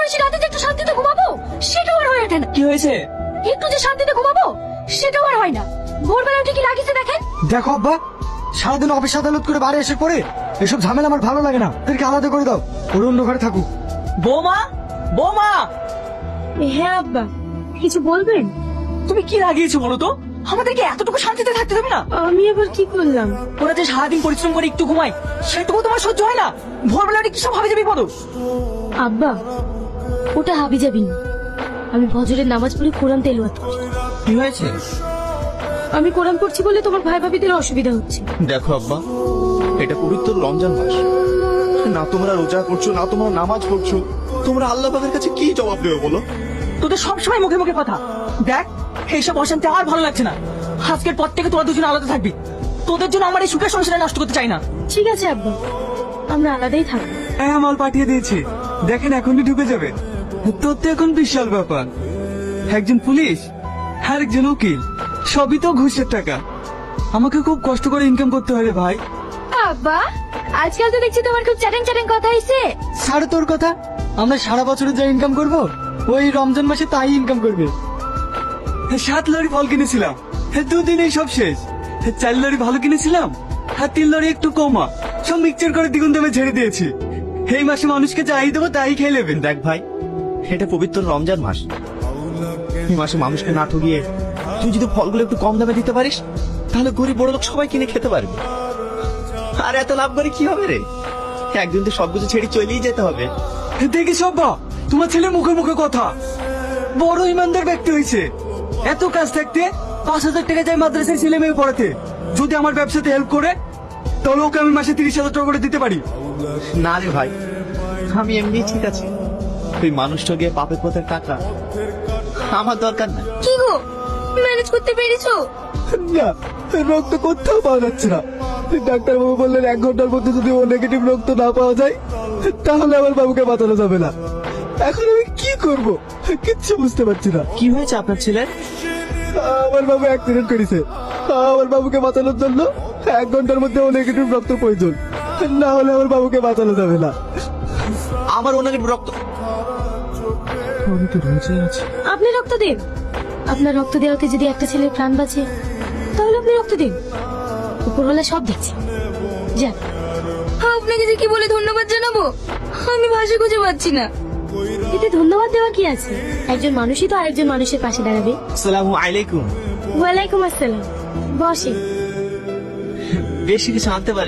বেশি রাতে যে একটু শান্তিতে ঘুমাবো সেটাও আর হয়ে ওঠে না। কি হয়েছে? একটু যে শান্তিতে ঘুমাবো সেটাও আর হয় না। ভোরবেলা উঠে কি লাগিয়েছে দেখেন। দেখো আব্বা, সারাদিন অফিস আদালত করে বাড়ি এসে পড়ে এসব ঝামেলা আমার ভালো লাগে না। এদেরকে আলাদা করে দাও, ওর অন্য ঘরে থাকুক। বৌমা, বৌমা, হ্যাঁ আব্বা, কিছু বলবেন? তুমি কি লাগিয়েছো বলো তো? আমাদেরকে এতটুকু শান্তিতে থাকতে দেবে না? আমি আবার কি করলাম? ওরা যে সারাদিন পরিশ্রম করে একটু ঘুমায় সেটুকু তোমার সহ্য হয় না? ভোরবেলা উঠে কি সব ভাবে যাবি বলো? আব্বা, ওটা হাবি যাবি না। আমি ফজরের নামাজ পড়ে কোরআন তেলাওয়াত করি। কি হয়েছে? আমি কোরআন পড়ছি বলে তোমার ভাই ভাবিদের অসুবিধা হচ্ছে। দেখো আব্বা, এটা পবিত্র রমজান মাস। না তোমরা রোজা করছো, না তোমরা নামাজ পড়ছো, তোমরা আল্লাহ পাকের কাছে কি জবাব দেবে বলো? তোদের সবসময় মুখে মুখে কথা। দেখ, এইসব অশান্তি আর ভালো লাগছে না। আজকের পর থেকে তোরা দুজন আলাদা থাকবি। তোদের জন্য আমার এই সুখের সংসারে নষ্ট করতে চাই না। ঠিক আছে আব্বা, আমরা আলাদাই থাকবো। হ্যাঁ, মাল পাঠিয়ে দিয়েছি, দেখেন এখনই ঢুকে যাবে। তোর তো এখন বিশাল ব্যাপার, একজন পুলিশ আর একজন উকিল, সবই তো ঘুষের টাকা। আমাকে খুব কষ্ট করে ইনকাম করতে হয় রে ভাই। আব্বা, আজকাল তো দেখছি তোমার খুব চ্যাটিং চ্যাটিং কথা হইছে। ছাড় তোর কথা, আমরা সারা বছরে যা ইনকাম করব ওই রমজান মাসে তাই ইনকাম করবে। 7 লরি ফল কিনেছিলাম, 2 দিনেই সব শেষ। 4 লরি ভালো কিনেছিলাম, আর 3 লরি একটু কমা, সব মিক্সচার করে দ্বিগুণ দামে ছেড়ে দিয়েছি। এই মাসে মানুষকে যাই দেবো তাই খেয়ে নেবেন। দেখ ভাই, এটা পবিত্র রমজান মাস। এই মাসে মানুষকে না ঠকিয়ে তুই যদি ফলগুলো একটু কম দামে দিতে পারিস, তাহলে গরিব বড় লোক সবাই কিনে খেতে পারবে। আর এত লাভ করে কি হবে রে? একদিন তো সবকিছু ছেড়ে চলেই যেতে হবে। দেখি সব্বা, তোমার ছেলে মুখে মুখে কথা, বড় ইমানদার ব্যক্তি হয়েছে। এত কাজ থাকতে 5,000 টাকা যায় মাদ্রাসার ছেলে মেয়ে পড়াতে। যদি আমার ব্যবসাতে হেল্প করে তাহলে ওকে আমি মাসে 30,000 টাকা করে দিতে পারি। না রে ভাই, আমি এমনি ঠিক আছে। তুই মানুষটা গিয়ে পাপের পথের টাকা আমার দরকার না। কি গো, ম্যানেজ করতে পেরেছো? না, রক্ত কোথাও পাওয়া যাচ্ছে না। ডাক্তার বাবু বললেন 1 ঘন্টার মধ্যে যদি ও নেগেটিভ রক্ত না পাওয়া যায় তাহলে আমার বাবুকে বাঁচানো যাবে না। এখন আমি কি করব কিচ্ছু বুঝতে পারছি না। কি হয়েছে আপনার ছেলের? আমার বাবু অ্যাক্সিডেন্ট করেছে। আমার বাবুকে বাঁচানোর জন্য 1 ঘন্টার মধ্যে ও নেগেটিভ রক্ত প্রয়োজন, না হলে আমার বাবুকে বাঁচানো যাবে না। আমার ওনাকে রক্ত। আমি তো রোজে আছি। আপনি রক্ত দিন। আপনার রক্ত দেওয়াতে যদি একটা ছেলের প্রাণ বাঁচে তাহলে আপনি রক্ত দিন। উপরওয়ালা সব দেখছি। যাক, আপনাকে যে কি বলে ধন্যবাদ জানাবো আমি ভাষা খুঁজে পাচ্ছি না। এতে ধন্যবাদ দেওয়ার কি আছে? একজন মানুষই তো আরেকজন মানুষের পাশে দাঁড়াবে। আসসালামু আলাইকুম। ওয়ালাইকুম আসসালাম। বসে। বেশি কিছু আনতে পারি?